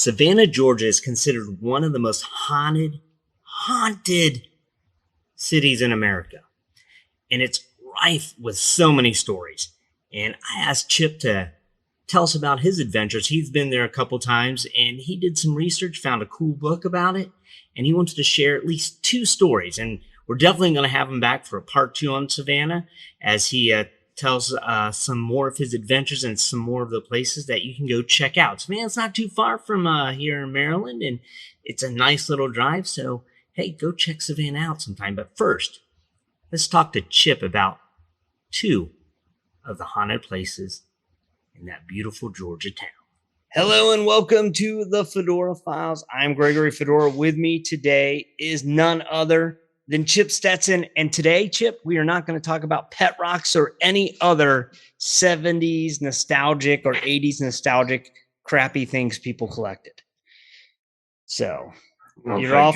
Savannah, Georgia is considered one of the most haunted cities in America. And it's rife with so many stories. And I asked Chip to tell us about his adventures. He's been there a couple times and he did some research, found a cool book about it, and he wanted to share at least 2 stories. And we're definitely going to have him back for a part 2 on Savannah as he tells some more of his adventures and some more of the places that you can go check out. Savannah's not too far from here in Maryland, and it's a nice little drive. So, hey, go check Savannah out sometime. But first, let's talk to Chip about 2 of the haunted places in that beautiful Georgia town. Hello and welcome to the Fedora Files. I'm Gregory Fedora. With me today is none other than Chip Stetson. And today, Chip, we are not going to talk about pet rocks or any other 70s nostalgic or 80s nostalgic crappy things people collected. So you're off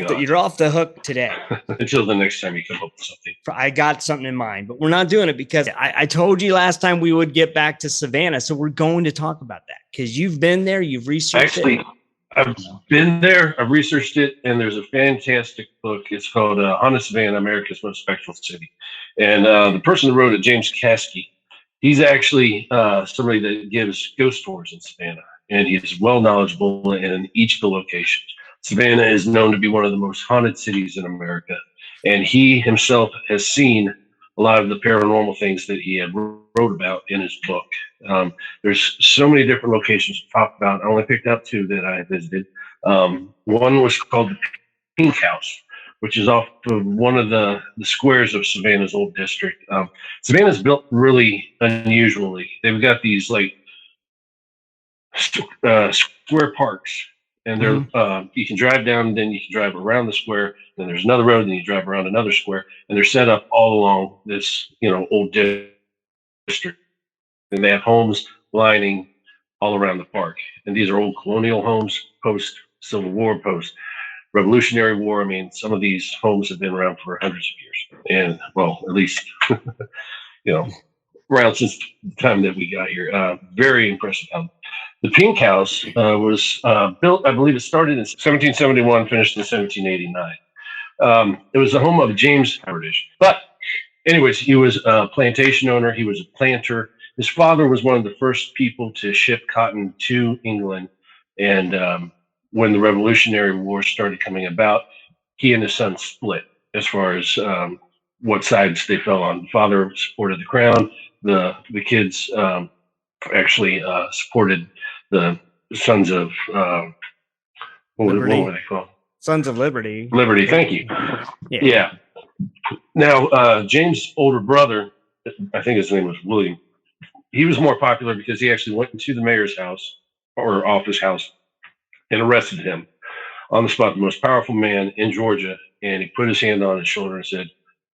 the hook today. Until the next time you come up with something. I got something in mind, but we're not doing it because I told you last time we would get back to Savannah. So we're going to talk about that because you've been there, you've researched it. I've been there, I've researched it, and there's a fantastic book. It's called Haunted Savannah, America's Most Spectral City. And the person who wrote it, James Caskey, he's actually somebody that gives ghost tours in Savannah, and he's well knowledgeable in each of the locations. Savannah is known to be one of the most haunted cities in America, and he himself has seen a lot of the paranormal things that he had wrote about in his book. There's so many different locations to talk about. I only picked out 2 that I visited. One was called the Pink House, which is off of one of the squares of Savannah's old district. Savannah's built really unusually. They've got these like square parks. And they're you can drive down, and then you can drive around the square. Then there's another road, and you drive around another square. And they're set up all along this, old district. And they have homes lining all around the park. And these are old colonial homes, post Civil War, post Revolutionary War. I mean, some of these homes have been around for hundreds of years, and well, at least around since the time that we got here. Very impressive. The Pink House was built, I believe it started in 1771, finished in 1789. It was the home of James Haverdish. But anyways, he was a plantation owner. He was a planter. His father was one of the first people to ship cotton to England. And when the Revolutionary War started coming about, he and his son split as far as what sides they fell on. The father supported the crown. The kids actually supported the Sons of what were they called? Sons of Liberty. Liberty, thank you. Yeah. Now, James' older brother, I think his name was William, he was more popular because he actually went into the mayor's house or office house and arrested him on the spot, the most powerful man in Georgia, and he put his hand on his shoulder and said,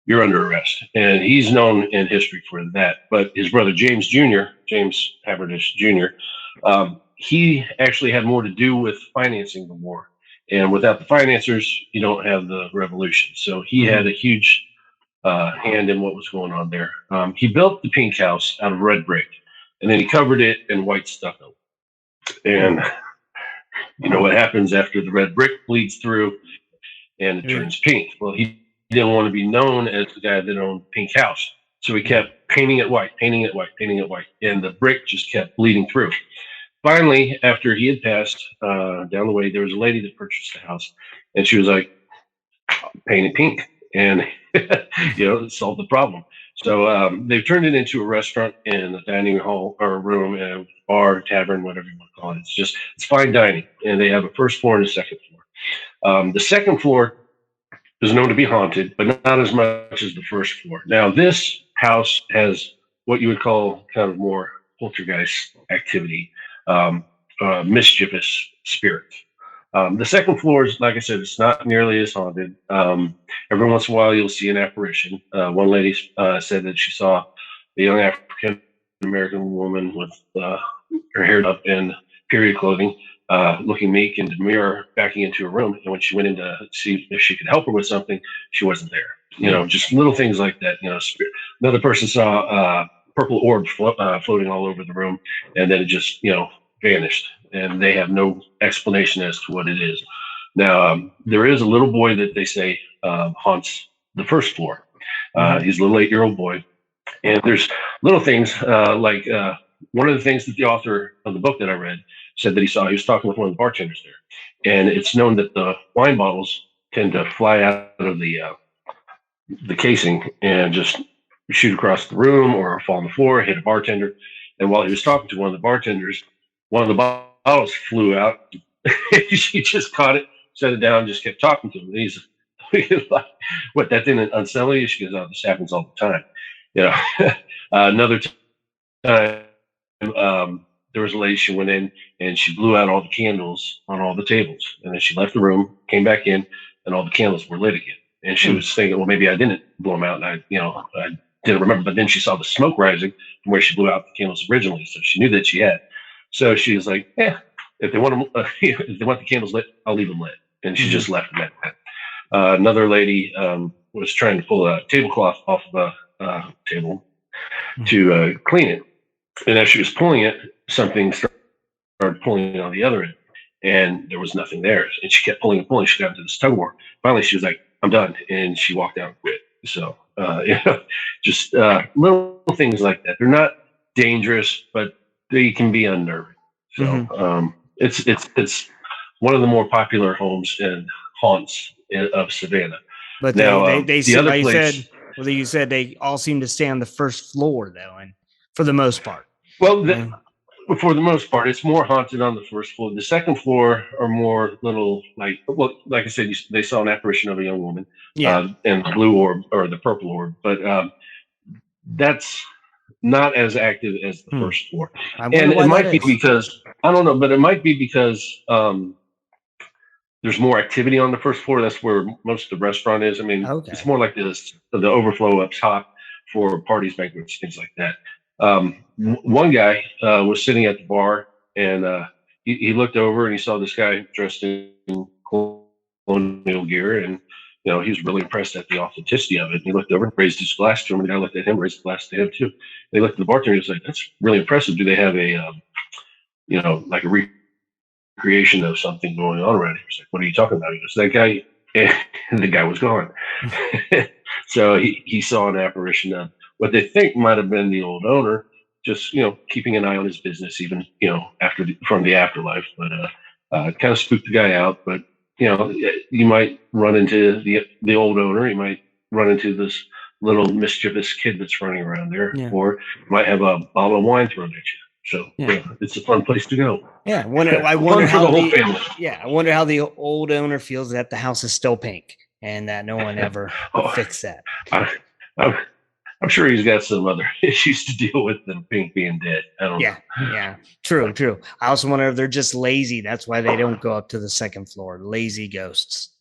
"You're under arrest." And he's known in history for that. But his brother James Jr., James Haverdish Jr., he actually had more to do with financing the war. And without the financiers, you don't have the revolution. So he had a huge hand in what was going on there. He built the Pink House out of red brick, and then he covered it in white stucco. And you know what happens after the red brick bleeds through and it turns pink? Well, he didn't want to be known as the guy that owned Pink House. So he kept painting it white, painting it white, painting it white. And the brick just kept bleeding through. Finally, after he had passed down the way, there was a lady that purchased the house. And she was like, paint it pink. And, it solved the problem. So they've turned it into a restaurant and a dining hall or a room and a bar, tavern, whatever you want to call it. It's fine dining. And they have a first floor and a second floor. The second floor is known to be haunted, but not as much as the first floor. Now, this house has what you would call kind of more poltergeist activity, mischievous spirit. The second floor is, like I said, it's not nearly as haunted. Every once in a while, you'll see an apparition. One lady said that she saw a young African-American woman with her hair up in period clothing, looking meek and demure, backing into a room. And when she went in to see if she could help her with something, she wasn't there. Just little things like that. Another person saw a purple orb floating all over the room, and then it just, vanished. and they have no explanation as to what it is. Now, there is a little boy that they say haunts the first floor. He's a little 8-year-old boy, and there's little things like one of the things that the author of the book that I read said that he saw. He was talking with one of the bartenders there, and it's known that the wine bottles tend to fly out of the casing and just shoot across the room or fall on the floor, hit a bartender. And while he was talking to one of the bartenders, one of the bottles flew out. She just caught it, set it down, and just kept talking to him. And he's like, "What? That didn't unsettle you?" She goes, "Oh, this happens all the time." You know, another time, there was a lady. She went in and she blew out all the candles on all the tables, and then she left the room, came back in, and all the candles were lit again. And she was thinking, well, maybe I didn't blow them out, and I didn't remember. But then she saw the smoke rising from where she blew out the candles originally, so she knew that she had. So she was like, "Yeah, if they want them, if they want the candles lit, I'll leave them lit." And she just left them at that. Another lady was trying to pull a tablecloth off of a table to clean it, and as she was pulling it, something started pulling on the other end, and there was nothing there. And she kept pulling and pulling. She got into this tug of war. Finally, she was like, "I'm done," and she walked out and quit. So, just little things like that. They're not dangerous, but they can be unnerving. So, it's one of the more popular homes and haunts of Savannah. But Now, they the other place. you said they all seem to stay on the first floor though, and for the most part. Well, for the most part, it's more haunted on the first floor. The second floor are more little like I said, they saw an apparition of a young woman, and the blue orb or the purple orb, but that's not as active as the first floor. And it might be because I don't know, but it might be because there's more activity on the first floor. That's where most of the restaurant is. I mean, it's more like the overflow up top for parties, banquets, things like that. One guy was sitting at the bar, and he looked over and he saw this guy dressed in colonial gear, and he was really impressed at the authenticity of it. And he looked over, raised his glass to him, and the guy looked at him, raised the glass to him too. And he looked at the bartender. He was like, "That's really impressive. Do they have a like a recreation of something going on around here?" He's like, "What are you talking about?" He goes, "That guy," and the guy was gone. So he saw an apparition of what they think might have been the old owner, just keeping an eye on his business, even from the afterlife. But kind of spooked the guy out. But you might run into the old owner. You might run into this little mischievous kid that's running around there, or you might have a bottle of wine thrown at you. So it's a fun place to go. Yeah, I wonder how the old owner feels that the house is still pink and that no one ever fixed that. I'm sure he's got some other issues to deal with than pink being dead. I don't know. Yeah, true. I also wonder if they're just lazy. That's why they don't go up to the second floor. Lazy ghosts.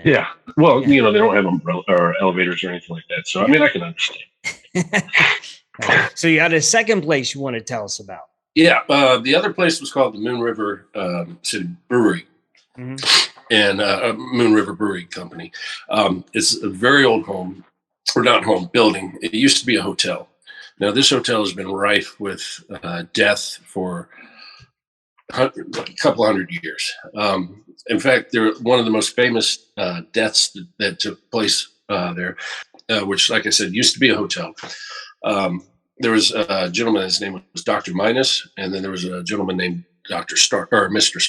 Yeah. Well, they don't have umbrella or elevators or anything like that. So I mean, I can understand. So you had a second place you want to tell us about? Yeah, the other place was called the Moon River City Brewery, and Moon River Brewery Company. It's a very old home, or not home, building. It used to be a hotel. Now this hotel has been rife with death for a couple hundred years. In fact, they're one of the most famous deaths that took place there, which, like I said, used to be a hotel. There was a gentleman, his name was Dr. Minus, and then there was a gentleman named Dr. Stark, or Mr.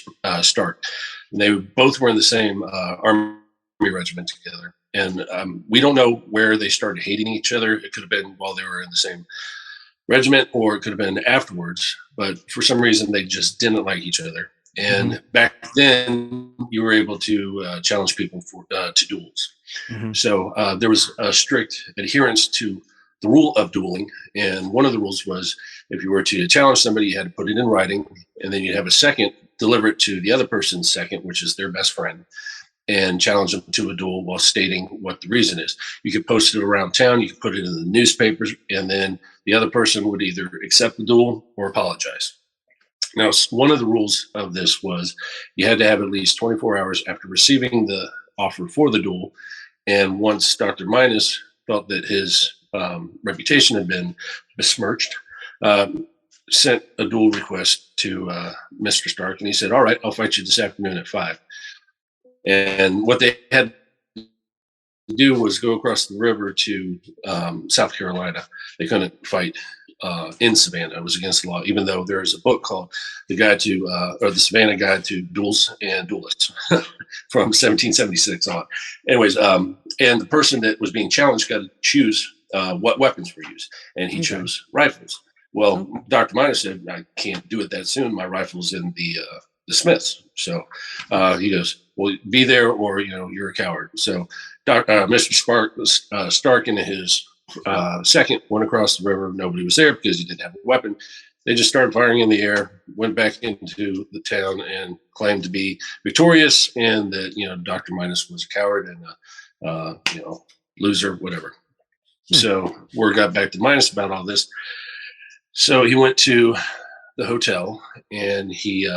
Stark. And they both were in the same Army regiment together. And we don't know where they started hating each other. It could have been while they were in the same regiment, or it could have been afterwards. But for some reason, they just didn't like each other. And back then, you were able to challenge people to duels. So there was a strict adherence to the rule of dueling. And one of the rules was if you were to challenge somebody, you had to put it in writing, and then you'd have a second deliver it to the other person's second, which is their best friend, and challenge them to a duel while stating what the reason is. You could post it around town, you could put it in the newspapers, and then the other person would either accept the duel or apologize. Now, one of the rules of this was you had to have at least 24 hours after receiving the offer for the duel. And once Dr. Minus felt that his reputation had been besmirched, sent a duel request to Mr. Stark, and he said, "All right, I'll fight you this afternoon at 5." And what they had to do was go across the river to South Carolina. They couldn't fight in Savannah. It was against the law, even though there is a book called The Guide to, or the Savannah Guide to Duels and Duelists from 1776 on. Anyways, and the person that was being challenged got to choose what weapons were used, and he chose rifles. Well, Dr. Minor said, "I can't do it that soon. My rifle's in the Smiths." So he goes, "Well, be there, or you're a coward." So Mr. Stark and his second went across the river. Nobody was there because he didn't have a weapon. They just started firing in the air, went back into the town, and claimed to be victorious, and that Dr. Minus was a coward and loser, whatever. So word got back to Minus about all this. So he went to the hotel and he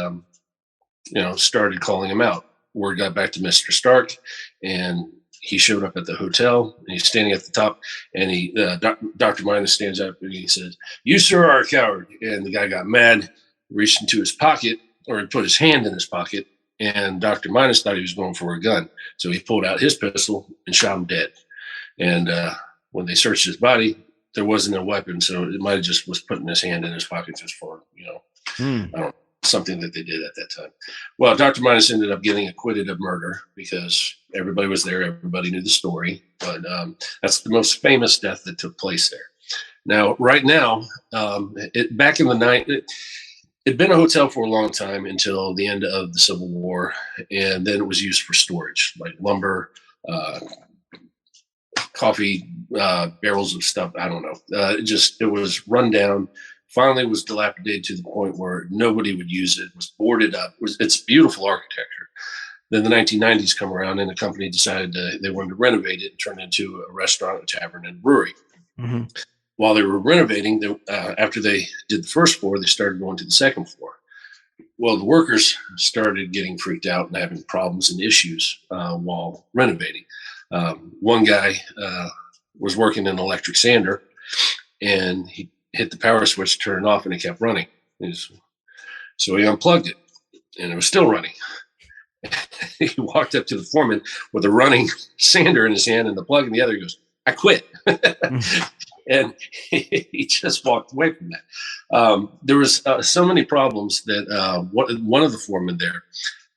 started calling him out. Word got back to Mr. Stark, and he showed up at the hotel, and he's standing at the top, and Dr. Minus stands up and he says, "You, sir, are a coward." And the guy got mad, reached into his pocket, or he put his hand in his pocket, and Dr. Minus thought he was going for a gun. So he pulled out his pistol and shot him dead. And when they searched his body, there wasn't a weapon. So it might have just was putting his hand in his pocket just for, I don't know, something that they did at that time. Well, Dr. Minus ended up getting acquitted of murder because everybody was there. Everybody knew the story. But that's the most famous death that took place there. Now, right now, back in the night, it'd been a hotel for a long time until the end of the Civil War. And then it was used for storage, like lumber, coffee, barrels of stuff. I don't know. It was run down. Finally, was dilapidated to the point where nobody would use it. It was boarded up. It's beautiful architecture. Then the 1990s come around, and the company decided they wanted to renovate it and turn it into a restaurant, a tavern, and a brewery. Mm-hmm. While they were renovating, after they did the first floor, they started going to the second floor. Well, the workers started getting freaked out and having problems and issues while renovating. One guy was working an electric sander, and he hit the power switch, turned it off, and it kept running. So he unplugged it, and it was still running. He walked up to the foreman with a running sander in his hand and the plug in the other. He goes, "I quit." And he just walked away from that. There was so many problems that one of the foremen there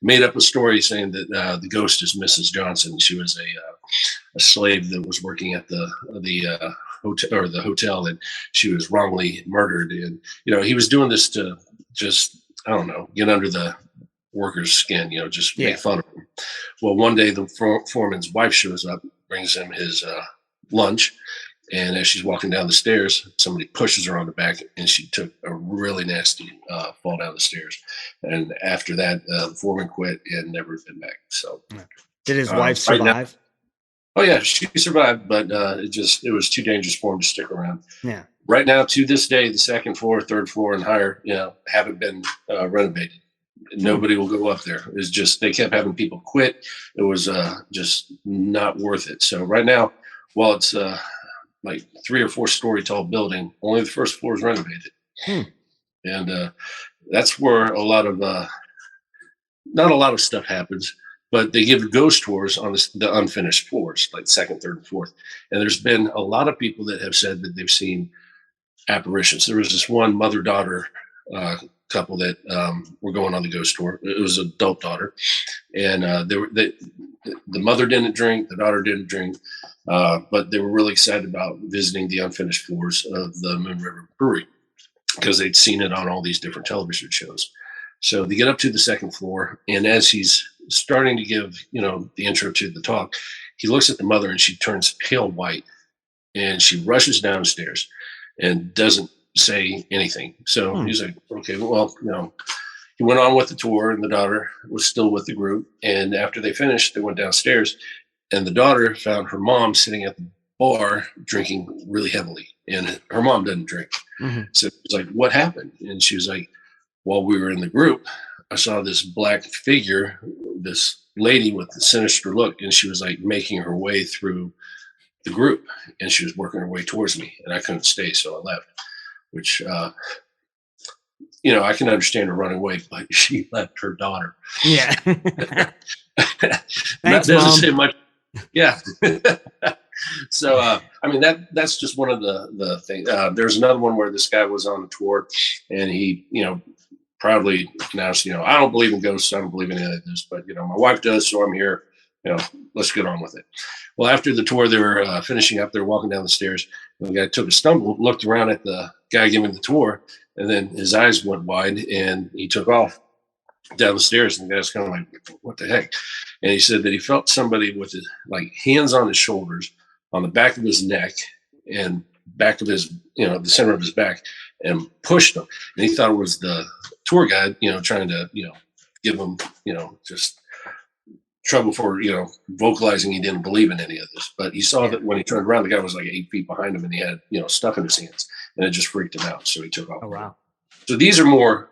made up a story saying that the ghost is Mrs. Johnson. She was a slave that was working at the hotel, and she was wrongly murdered. And he was doing this to just, I don't know, get under the worker's skin, just make fun of him. Well, one day the foreman's wife shows up, brings him his lunch, and as she's walking down the stairs, somebody pushes her on the back, and she took a really nasty fall down the stairs. And after that, the foreman quit and never been back. So, did his wife survive? Oh yeah, she survived, but it was too dangerous for him to stick around. Yeah. Right now, to this day, the second floor, third floor, and higher, haven't been renovated. Nobody will go up there. It's just they kept having people quit. It was just not worth it. So right now, while it's like 3 or 4 story tall building, only the first floor is renovated, and that's where a lot of not a lot of stuff happens. But they give ghost tours on the unfinished floors, like second, third, and fourth. And there's been a lot of people that have said that they've seen apparitions. There was this one mother-daughter couple that were going on the ghost tour. It was an adult daughter. And the mother didn't drink, the daughter didn't drink, but they were really excited about visiting the unfinished floors of the Moon River Brewery because they'd seen it on all these different television shows. So they get up to the second floor, and as he's starting to give, the intro to the talk, he looks at the mother and she turns pale white, and she rushes downstairs and doesn't say anything. So he's like, okay, well, he went on with the tour, and the daughter was still with the group. And after they finished, they went downstairs, and the daughter found her mom sitting at the bar drinking really heavily, and her mom doesn't drink. Mm-hmm. So it was like, what happened? And she was like, while we were in the group, I saw this black figure, this lady with a sinister look, and she was like making her way through the group, and she was working her way towards me, and I couldn't stay, so I left. Which I can understand her running away, but she left her daughter. Yeah. That Thanks, doesn't Mom. say much. Yeah. So, I mean, that's just one of the things. There's another one where this guy was on a tour, and he, proudly announced, I don't believe in ghosts. I don't believe in any of this, but, my wife does, so I'm here. Let's get on with it. Well, after the tour, they were finishing up. They're walking down the stairs. And the guy took a stumble, looked around at the guy giving the tour, and then his eyes went wide, and he took off down the stairs. And the guy's kind of like, "What the heck?" And he said that he felt somebody with his hands on his shoulders, on the back of his neck, and back of his, the center of his back, and pushed him. And he thought it was the tour guide, trying to, give him, just trouble for, vocalizing he didn't believe in any of this. But he saw that when he turned around, the guy was like 8 feet behind him, and he had, stuff in his hands, and it just freaked him out. So he took off. Oh, wow. So these are more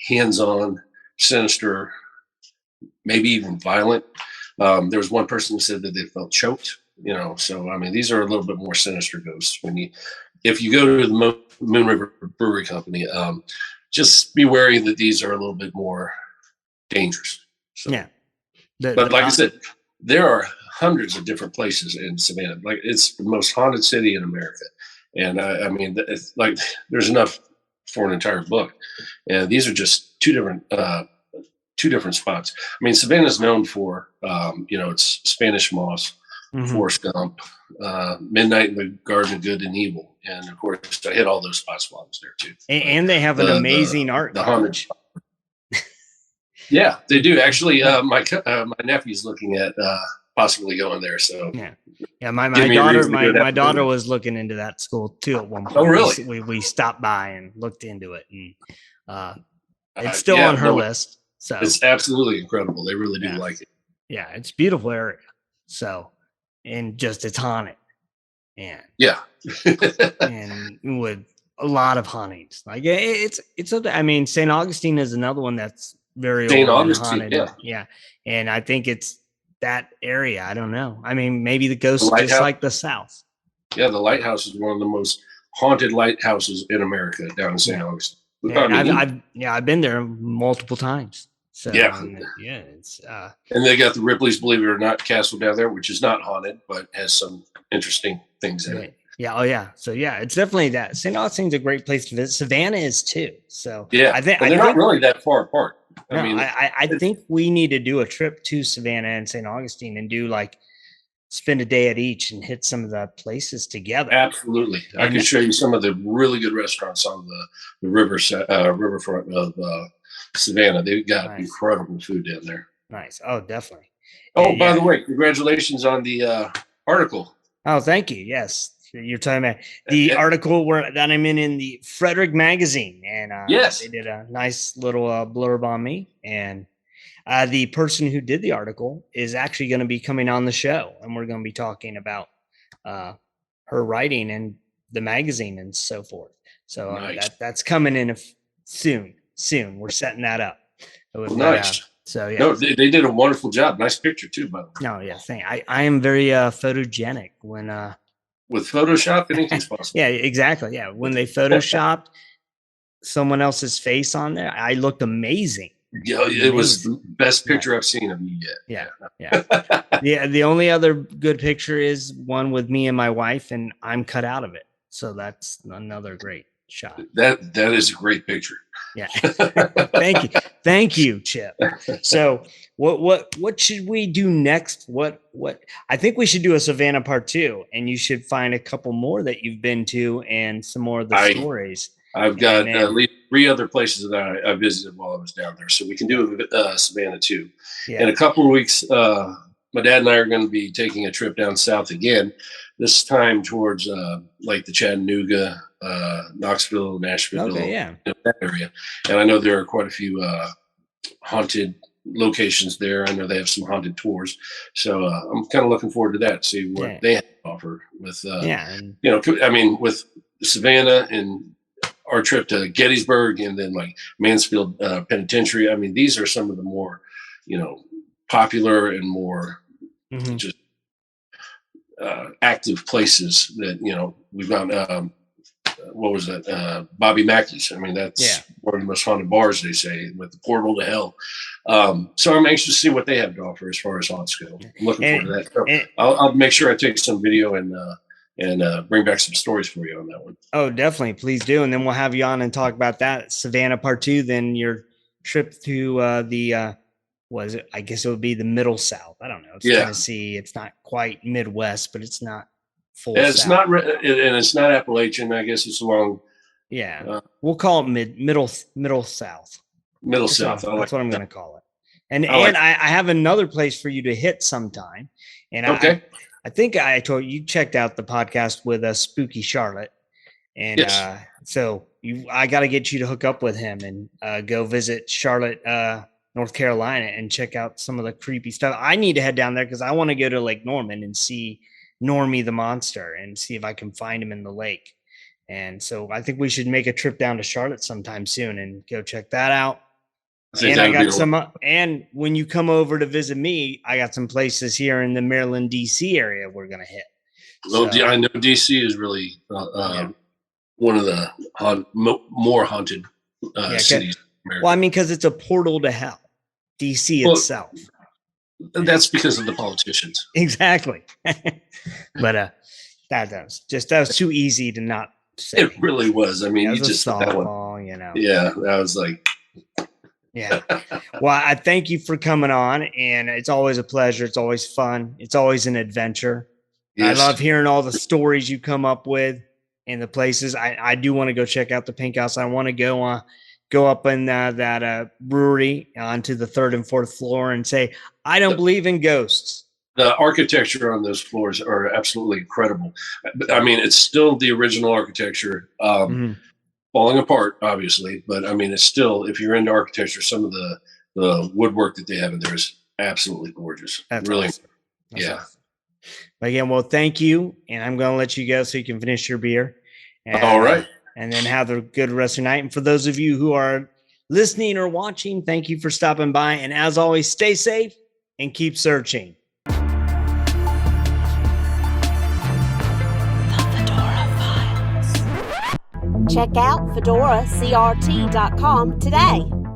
hands-on, sinister, maybe even violent. There was one person who said that they felt choked, so I mean, these are a little bit more sinister ghosts. If you go to the Moon River Brewery Company, just be wary that these are a little bit more dangerous. So, yeah. But like I said, there are hundreds of different places in Savannah. Like, it's the most haunted city in America. And I mean, it's like, there's enough for an entire book. And these are just two different spots. I mean, Savannah is known for, it's Spanish moss, Forrest Gump, Midnight in the Garden of Good and Evil. And of course, I hit all those spots while I was there too. And they have an amazing art. The haunted. Yeah, they do. Actually, my nephew's looking at possibly going there. So yeah, my daughter was looking into that school too at one point. Oh, really? We stopped by and looked into it, and it's still on her list. So it's absolutely incredible. They really do like it. Yeah, it's a beautiful area. So, and just it's haunted, and and with a lot of hauntings. Like it's. I mean, St. Augustine is another one that's very St. old Augustine, and haunted. Yeah, and I think it's that area. I don't know. I mean, maybe the ghosts just like the South. Yeah, the lighthouse is one of the most haunted lighthouses in America down in St. Augustine. Yeah, I've been there multiple times. So it's and they got the Ripley's Believe It or Not castle down there, which is not haunted, but has some interesting things in it. Yeah. Oh yeah. So yeah, it's definitely that. St. Augustine's a great place to visit. Savannah is too. So yeah, they're not really that far apart. I think we need to do a trip to Savannah and St. Augustine and do spend a day at each and hit some of the places together. Absolutely. I can show you some of the really good restaurants on the riverfront of Savannah. They've got incredible food down there. Nice. Oh, definitely. Oh, by the way, congratulations on the article. Oh, thank you. Yes. You're talking about the article that I'm in the Frederick magazine, and they did a nice little blurb on me, and the person who did the article is actually going to be coming on the show, and we're going to be talking about her writing and the magazine and so forth. So that's coming in soon. We're setting that up. Nice. So yeah, no, they did a wonderful job. Nice picture too, by the way. No, yeah, I am very photogenic when with Photoshop, anything's possible. Yeah, exactly. Yeah, when they photoshopped someone else's face on there, I looked amazing. Yeah, it was the best picture I've seen of you yet. Yeah. The only other good picture is one with me and my wife, and I'm cut out of it. So that's another great shot. That is a great picture. Yeah. Thank you, Chip. So what should we do next? What I think we should do a Savannah part 2, and you should find a couple more that you've been to and some more of the stories. I've got at least 3 other places that I visited while I was down there, so we can do Savannah too. In a couple of weeks, my dad and I are going to be taking a trip down south again, this time towards like the Chattanooga, Knoxville, Nashville, that area. And I know there are quite a few haunted locations there. I know they have some haunted tours, so I'm kind of looking forward to that. See what they have to offer with, I mean, with Savannah and our trip to Gettysburg, and then like Mansfield Penitentiary. I mean, these are some of the more, popular and more just active places that, we've got, what was that? Bobby Mackey's. I mean, that's one of the most haunted bars, they say, with the portal to hell. So I'm anxious to see what they have to offer as far as haunts go. I'm looking forward to that. So I'll make sure I take some video and bring back some stories for you on that one. Oh, definitely. Please do. And then we'll have you on and talk about that. Savannah part 2, then your trip to I guess it would be the middle South. I don't know. It's Tennessee. It's not quite Midwest, but it's not full It's South. not, and it's not Appalachian. I guess it's along. Yeah. We'll call it middle South. Middle South. That's what I'm going to call it. And I have another place for you to hit sometime. And okay. I think I told you checked out the podcast with Spooky Charlotte. And yes. So I got to get you to hook up with him and go visit Charlotte, North Carolina, and check out some of the creepy stuff. I need to head down there because I want to go to Lake Norman and see Normie the monster and see if I can find him in the lake. And so I think we should make a trip down to Charlotte sometime soon and go check that out. And I got some, and when you come over to visit me, I got some places here in the Maryland, DC area we're going to hit. Well, so, I know DC is really one of the more haunted cities. Well, I mean, because it's a portal to hell, DC itself. That's because of the politicians. Exactly. But that was too easy to not say. It really was. I mean, you just softball, you know. Yeah, that was like. Yeah. Well, I thank you for coming on, and it's always a pleasure. It's always fun. It's always an adventure. Yes. I love hearing all the stories you come up with and the places. I do want to go check out the Pink House. I want to go up in that brewery onto the 3rd and 4th floor and say, I don't believe in ghosts. The architecture on those floors are absolutely incredible. I mean, it's still the original architecture. Falling apart, obviously, but I mean, it's still, if you're into architecture, some of the woodwork that they have in there is absolutely gorgeous. That's really, awesome. Awesome. But again, well, thank you, and I'm going to let you go so you can finish your beer. And, all right, and then have a good rest of your night. And for those of you who are listening or watching, thank you for stopping by. And as always, stay safe and keep searching. Check out FedoraCRT.com today.